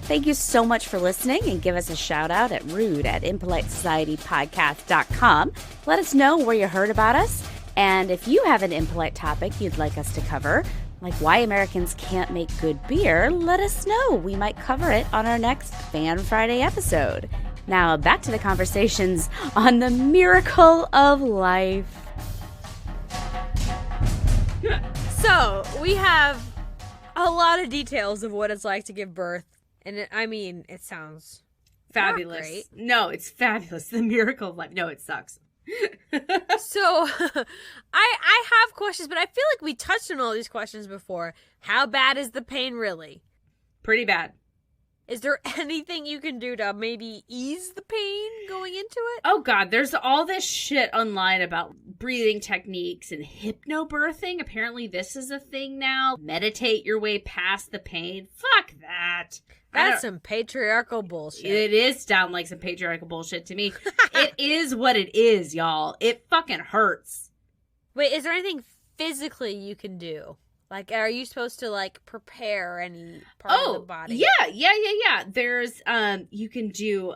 Thank you so much for listening, and give us a shout-out at rude@impolitesocietypodcast.com. Let us know where you heard about us, and if you have an impolite topic you'd like us to cover, like why Americans can't make good beer, let us know. We might cover it on our next Fan Friday episode. Now, back to the conversations on the miracle of life. So, we have a lot of details of what it's like to give birth. And it sounds fabulous. Not great. No, it's fabulous. The miracle of life. No, it sucks. So, I have questions, but I feel like we touched on all these questions before. How bad is the pain really? Pretty bad. Is there anything you can do to maybe ease the pain going into it? Oh, God. There's all this shit online about breathing techniques and hypnobirthing. Apparently, this is a thing now. Meditate your way past the pain. Fuck that. That's some patriarchal bullshit. It is sound like some patriarchal bullshit to me. It is what it is, y'all. It fucking hurts. Wait, is there anything physically you can do? Like, are you supposed to, like, prepare any part of the body? Yeah. There's, you can do,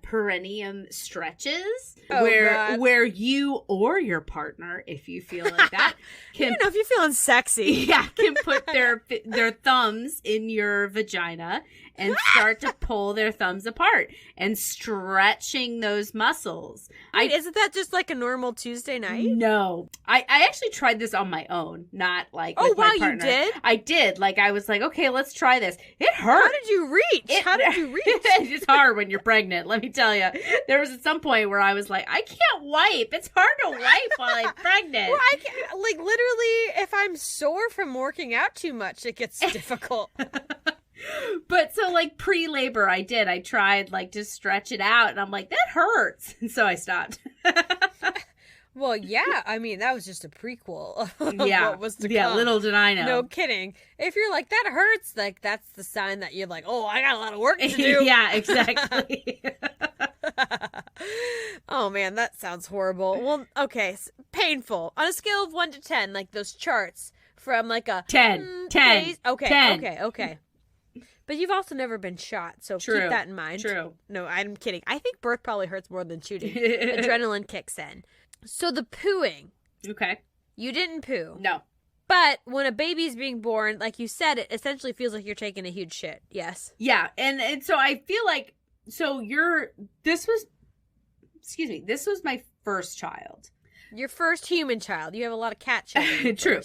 perineum stretches where you or your partner, if you feel like that, can, if you're feeling sexy. Yeah, can put their thumbs in your vagina and start to pull their thumbs apart and stretching those muscles. Wait, isn't that just like a normal Tuesday night? No. I actually tried this on my own, not like with my partner. You did? I did. Like, I was like, okay, let's try this. It hurt. How did you reach? How did you reach? It's hard when you're pregnant, let me tell you. There was at some point where I was like, I can't wipe. It's hard to wipe while I'm pregnant. Well, I can't, like, literally, if I'm sore from working out too much, it gets difficult. But so, like, pre-labor, I tried, like, to stretch it out, and I'm like, that hurts. And so I stopped. Well, yeah, I mean, that was just a prequel of what was to come. Yeah, little did I know. No kidding. If you're like, that hurts, like, that's the sign that you're like, oh, I got a lot of work to do. Yeah, exactly. Oh, man, that sounds horrible. Well, okay, painful. On a scale of 1 to 10, like those charts from, like, a... 10. 10. Okay, 10. okay. But you've also never been shot, so True. keep that in mind. True. No, I'm kidding. I think birth probably hurts more than shooting. Adrenaline kicks in. So the pooing. Okay. You didn't poo. No. But when a baby's being born, like you said, it essentially feels like you're taking a huge shit. Yes. Yeah, and so I feel like this was my first child. Your first human child. You have a lot of cat children. True.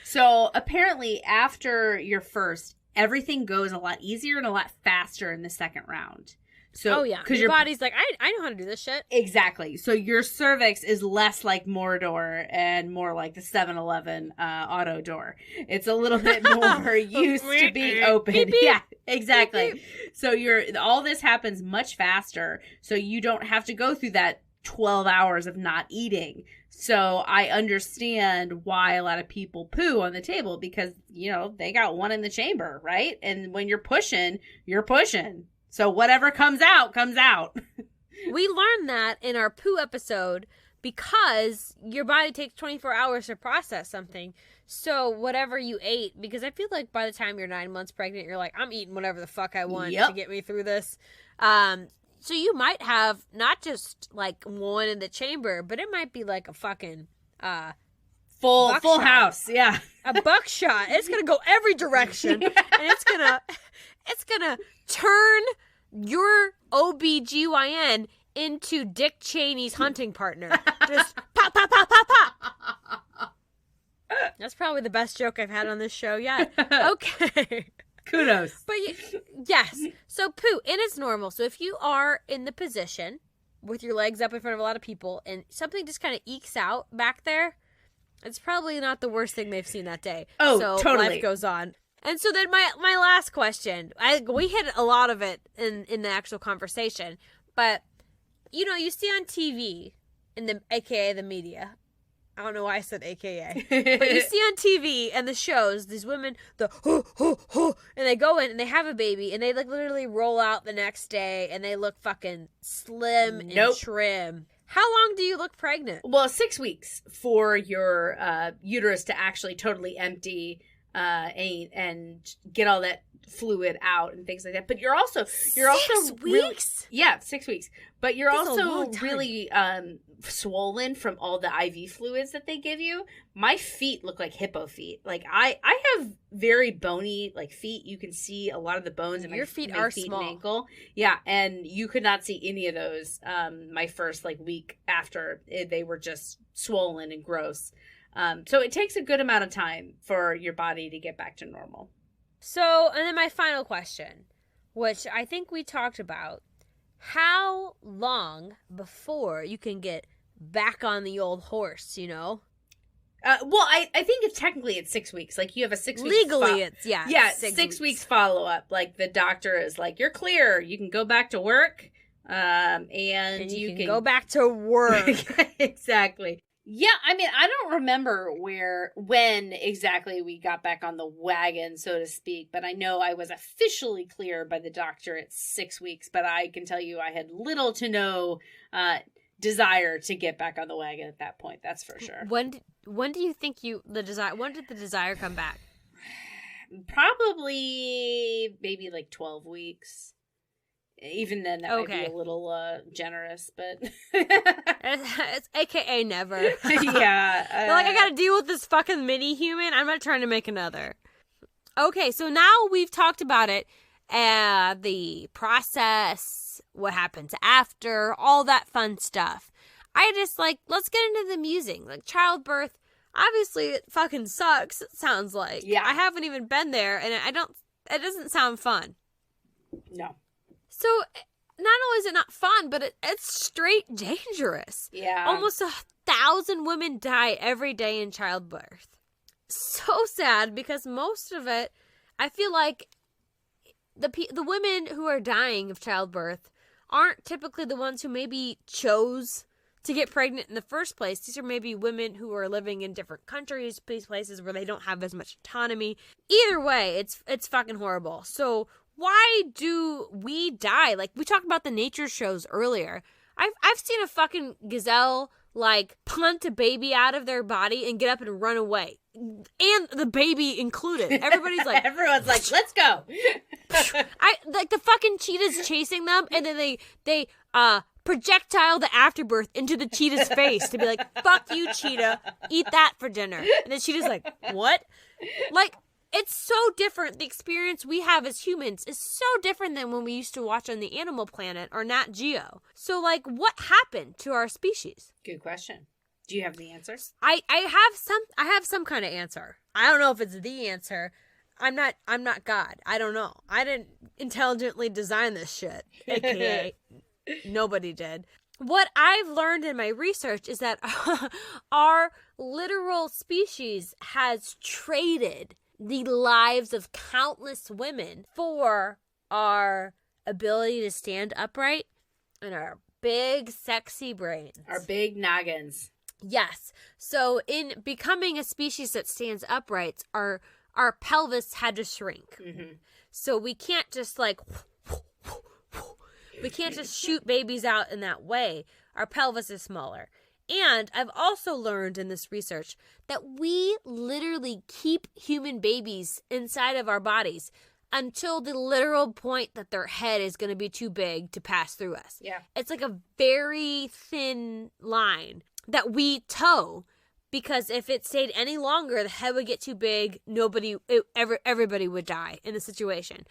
So apparently after your first, everything goes a lot easier and a lot faster in the second round. So, oh yeah, because your body's like, I know how to do this shit. Exactly. So your cervix is less like Mordor and more like the 7-Eleven auto door. It's a little bit more used to being open. Beep, beep. Yeah, exactly. Beep, beep. So all this happens much faster. So you don't have to go through that 12 hours of not eating. So I understand why a lot of people poo on the table because, they got one in the chamber, right? And when you're pushing, you're pushing. So whatever comes out, comes out. We learned that in our poo episode because your body takes 24 hours to process something. So whatever you ate, because I feel like by the time you're 9 months pregnant, you're like, I'm eating whatever the fuck I want to get me through this. So you might have not just like one in the chamber, but it might be like a fucking full house. Yeah. A buckshot. It's going to go every direction. And it's going to turn your OBGYN into Dick Cheney's hunting partner. Just pop, pop, pop, pop, pop. That's probably the best joke I've had on this show yet. Okay. Kudos. But yes. So poo, and it's normal. So if you are in the position with your legs up in front of a lot of people and something just kind of ekes out back there, it's probably not the worst thing they've seen that day. Oh, so totally. Life goes on. And so then my last question, we hit a lot of it in the actual conversation, but you see on TV AKA the media. I don't know why I said AKA, but you see on TV and the shows these women and they go in and they have a baby and they like literally roll out the next day and they look fucking slim and trim. How long do you look pregnant? Well, 6 weeks for your uterus to actually totally empty. And get all that fluid out and things like that. But you're also 6 weeks. Really, 6 weeks. But you're That's a also long time. really swollen from all the IV fluids that they give you. My feet look like hippo feet. Like I have very bony like feet. You can see a lot of the bones in Your feet are small. and ankle. Yeah, and you could not see any of those my first like week after. They were just swollen and gross. So it takes a good amount of time for your body to get back to normal. So, and then my final question, which I think we talked about, how long before you can get back on the old horse, Well, I think it's technically 6 weeks. Like you have a 6 weeks. Legally, it's, yeah. 6 weeks follow up. Like the doctor is like, you're clear. You can go back to work. And you can go back to work. Exactly. Yeah, I mean, I don't remember when exactly we got back on the wagon, so to speak, but I know I was officially cleared by the doctor at 6 weeks, but I can tell you I had little to no desire to get back on the wagon at that point, that's for sure. When do you think when did the desire come back? Probably maybe like 12 weeks. Even then, that might be a little generous, but it's AKA never. Yeah, They're like, I gotta deal with this fucking mini human. I'm not trying to make another. Okay, so now we've talked about it, the process, what happens after, all that fun stuff. I just let's get into the musing. Like childbirth, obviously it fucking sucks. It sounds like. Yeah, I haven't even been there, and it doesn't sound fun. No. So, not only is it not fun, but it's straight dangerous. Yeah. Almost 1,000 women die every day in childbirth. So sad, because most of it, I feel like the women who are dying of childbirth aren't typically the ones who maybe chose to get pregnant in the first place. These are maybe women who are living in different countries, places where they don't have as much autonomy. Either way, it's fucking horrible. So why do we die? Like, we talked about the nature shows earlier. I've seen a fucking gazelle, punt a baby out of their body and get up and run away. and the baby included. Everybody's like, everyone's like, let's go. I like the fucking cheetah's chasing them, and then they projectile the afterbirth into the cheetah's face to be like, fuck you, cheetah, eat that for dinner. And then cheetah's like, what? Like, it's so different. The experience we have as humans is so different than when we used to watch on the Animal Planet or Nat Geo. So, like, what happened to our species? Good question. Do you have the answers? I have some kind of answer. I don't know if it's the answer. I'm not God. I don't know. I didn't intelligently design this shit. AKA nobody did. What I've learned in my research is that our literal species has traded the lives of countless women for our ability to stand upright and our big, sexy brains. Our big noggins. Yes. So in becoming a species that stands upright, our pelvis had to shrink. Mm-hmm. So we can't just like, we can't just shoot babies out in that way. Our pelvis is smaller. And I've also learned in this research that we literally keep human babies inside of our bodies until the literal point that their head is going to be too big to pass through us. Yeah. It's like a very thin line that we toe, because if it stayed any longer, the head would get too big. Everybody would die in the situation.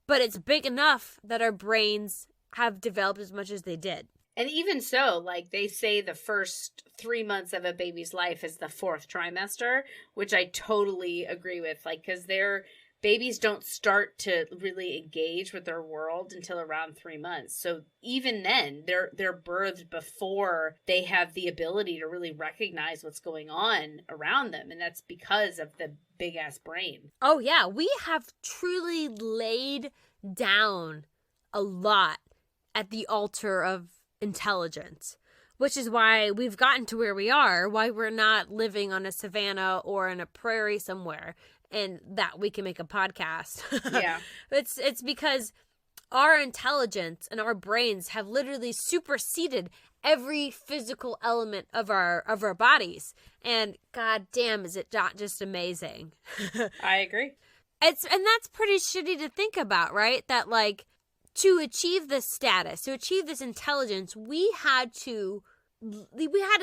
But it's big enough that our brains have developed as much as they did. And even so, like they say the first 3 months of a baby's life is the 4th trimester, which I totally agree with. Like, because their babies don't start to really engage with their world until around 3 months. So even then, they're birthed before they have the ability to really recognize what's going on around them. And that's because of the big ass brain. Oh, yeah. We have truly laid down a lot at the altar of intelligence, which is why we've gotten to where we are, why we're not living on a savanna or in a prairie somewhere, and that we can make a podcast. Yeah. It's because our intelligence and our brains have literally superseded every physical element of our bodies. And god damn, is it not just amazing? I agree. And that's pretty shitty to think about, right? That like, to achieve this status, to achieve this intelligence, we had to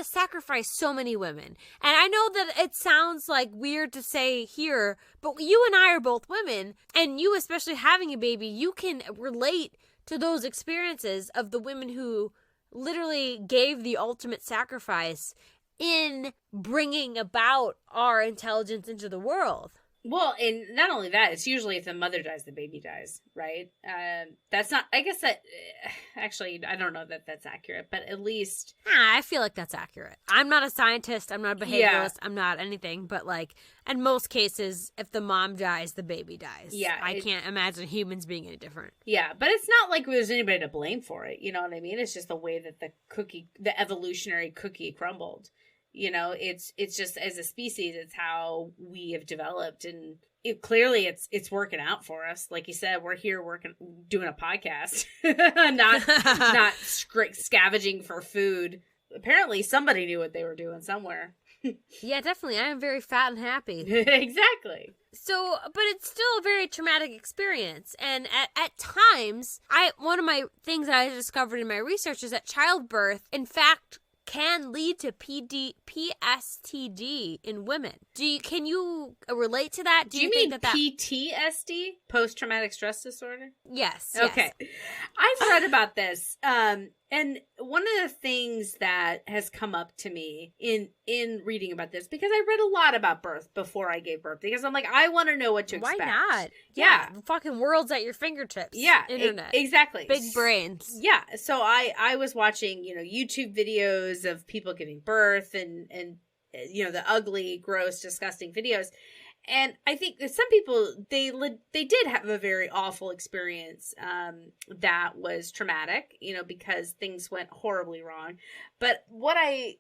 sacrifice so many women. And I know that it sounds like weird to say here, but you and I are both women, and you, especially having a baby, you can relate to those experiences of the women who literally gave the ultimate sacrifice in bringing about our intelligence into the world. Well, and not only that, it's usually if the mother dies, the baby dies, right? That's not, I guess that, actually, I don't know that that's accurate, but at least. I feel like that's accurate. I'm not a scientist, I'm not a behavioralist, I'm not anything, but like, in most cases, if the mom dies, the baby dies. Yeah. I can't imagine humans being any different. Yeah, but it's not like there's anybody to blame for it, you know what I mean? It's just the way that the evolutionary cookie crumbled. You know, it's just as a species, it's how we have developed, and clearly it's working out for us. Like you said, we're here doing a podcast, not scavenging for food. Apparently, somebody knew what they were doing somewhere. Yeah, definitely. I am very fat and happy. Exactly. So, but it's still a very traumatic experience. And at times, one of my things that I discovered in my research is that childbirth, in fact, can lead to PTSD in women. Can you relate to that? Do you mean think that PTSD? Post-traumatic stress disorder? Yes. Okay. Yes. I've read about this. And one of the things that has come up to me in reading about this, because I read a lot about birth before I gave birth, because I'm like, I want to know what to expect. Why not? Yeah. The fucking world's at your fingertips. Yeah. Internet. Exactly. Big brains. Yeah. So I was watching, YouTube videos of people giving birth and the ugly, gross, disgusting videos. And I think that some people, they did have a very awful experience that was traumatic, because things went horribly wrong. But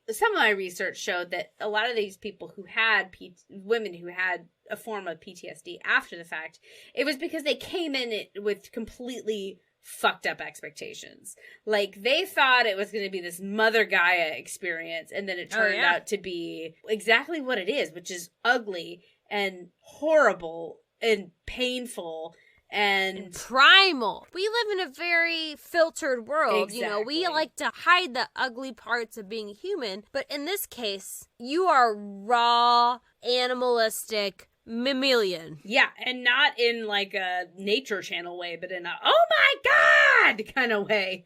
some of my research showed that a lot of these people who had women who had a form of PTSD after the fact, it was because they came in it with completely fucked up expectations. Like, they thought it was going to be this Mother Gaia experience, and then it turned out to be exactly what it is, which is ugly and horrible and painful and primal. We live in a very filtered world. Exactly. You know, we like to hide the ugly parts of being human, but in this case, you are raw, animalistic, mammalian. Yeah, and not in like a nature channel way, but in a, oh my God kind of way.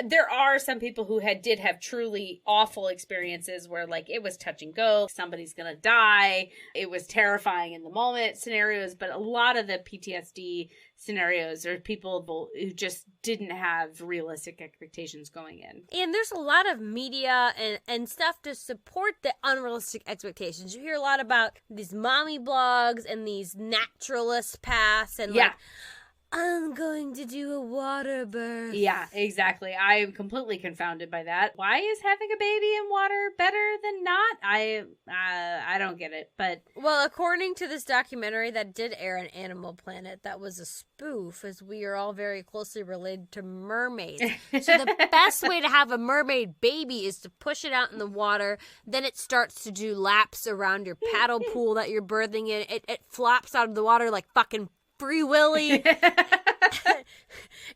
There are some people who did have truly awful experiences where, like, it was touch and go, somebody's gonna die, it was terrifying in the moment scenarios, but a lot of the PTSD scenarios are people who just didn't have realistic expectations going in. And there's a lot of media and stuff to support the unrealistic expectations. You hear a lot about these mommy blogs and these naturalist paths and like, I'm going to do a water birth. Yeah, exactly. I am completely confounded by that. Why is having a baby in water better than not? I don't get it. But well, according to this documentary that did air on Animal Planet, that was a spoof, as we are all very closely related to mermaids. So the best way to have a mermaid baby is to push it out in the water. Then it starts to do laps around your paddle pool that you're birthing in. It flops out of the water like fucking Free Willy.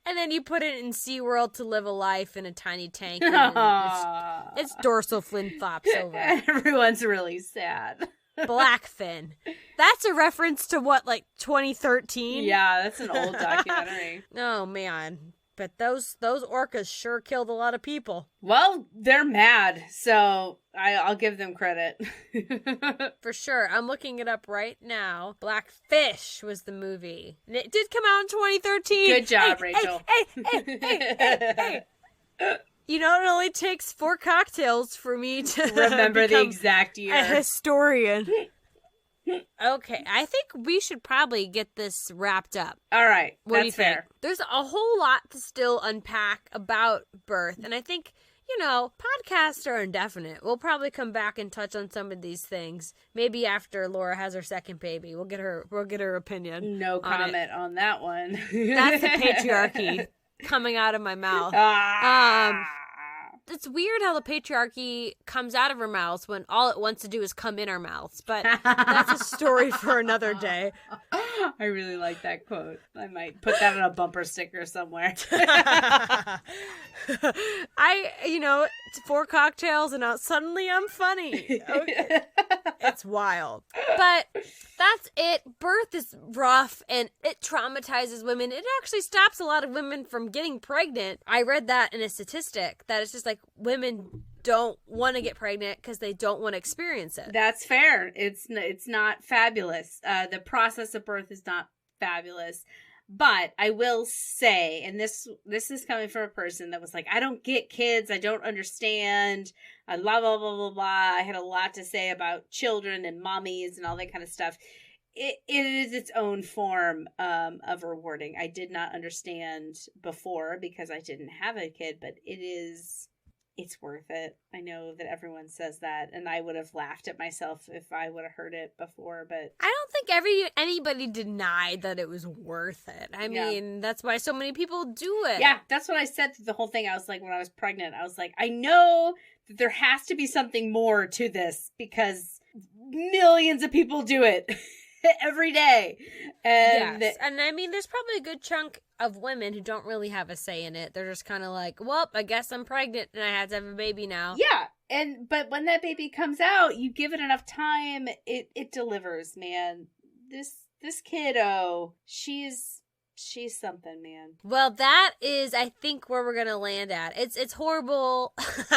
And then you put it in SeaWorld to live a life in a tiny tank. And its dorsal fin flops over. Everyone's really sad. Blackfin. That's a reference to what, like 2013? Yeah, that's an old documentary. Oh, man. But those orcas sure killed a lot of people. Well, they're mad, so I'll give them credit. For sure. I'm looking it up right now. Blackfish was the movie. And it did come out in 2013. Good job, Rachel. Hey. You know, it only takes 4 cocktails for me to remember the exact year. A historian. Okay, I think we should probably get this wrapped up. All right, what do you fair. think? There's a whole lot to still unpack about birth, and I think, you know, podcasts are indefinite. We'll probably come back and touch on some of these things. Maybe after Laura has her second baby, we'll get her opinion. No comment on that one. That's the patriarchy coming out of my mouth. It's weird how the patriarchy comes out of our mouths when all it wants to do is come in our mouths, but that's a story for another day. I really like that quote. I might put that on a bumper sticker somewhere. It's 4 cocktails and now suddenly I'm funny. Okay. It's wild. But that's it. Birth is rough and it traumatizes women. It actually stops a lot of women from getting pregnant. I read that in a statistic that it's just like women don't want to get pregnant because they don't want to experience it. That's fair. It's not fabulous. The process of birth is not fabulous. But I will say, and this is coming from a person that was like, I don't get kids. I don't understand. Blah, blah, blah, blah, blah. I had a lot to say about children and mommies and all that kind of stuff. It is its own form of rewarding. I did not understand before because I didn't have a kid, but it's worth it. I know that everyone says that, and I would have laughed at myself if I would have heard it before, but I don't think anybody denied that it was worth it. I mean, that's why so many people do it. Yeah, that's what I said through the whole thing. I was like, when I was pregnant, I was like, I know that there has to be something more to this because millions of people do it every day. And yes. And I mean, there's probably a good chunk of women who don't really have a say in it. They're just kind of like, well, I guess I'm pregnant and I have to have a baby now. Yeah. But when that baby comes out, you give it enough time, it delivers, man. This kiddo, she's something, man. Well, that is, I think, where we're going to land at. It's horrible.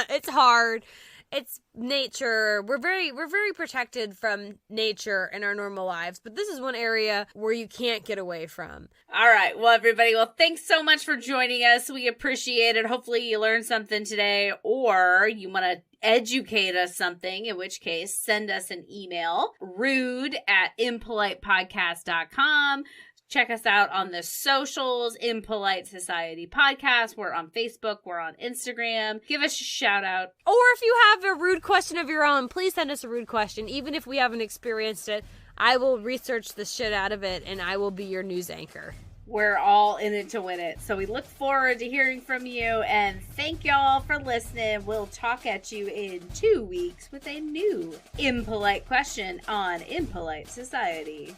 It's hard. It's nature. We're very protected from nature in our normal lives, but this is one area where you can't get away from. All right. Well, everybody, thanks so much for joining us. We appreciate it. Hopefully you learned something today, or you want to educate us something, in which case send us an email, rude@impolitepodcast.com. Check us out on the socials, Impolite Society Podcast. We're on Facebook. We're on Instagram. Give us a shout out. Or if you have a rude question of your own, please send us a rude question. Even if we haven't experienced it, I will research the shit out of it and I will be your news anchor. we're all in it to win it. So we look forward to hearing from you, and thank y'all for listening. We'll talk at you in 2 weeks with a new impolite question on Impolite Society.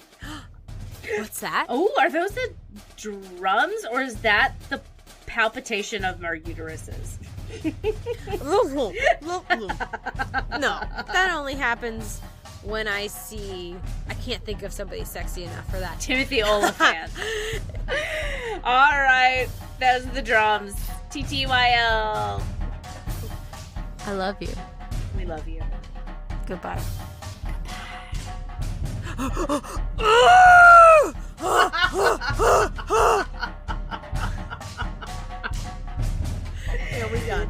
What's that? Oh, are those the drums, or is that the palpitation of our uteruses? No, that only happens when I can't think of somebody sexy enough for that. Timothy Oliphant. All right, those are the drums. TTYL. I love you. We love you. Goodbye. Yeah, we done.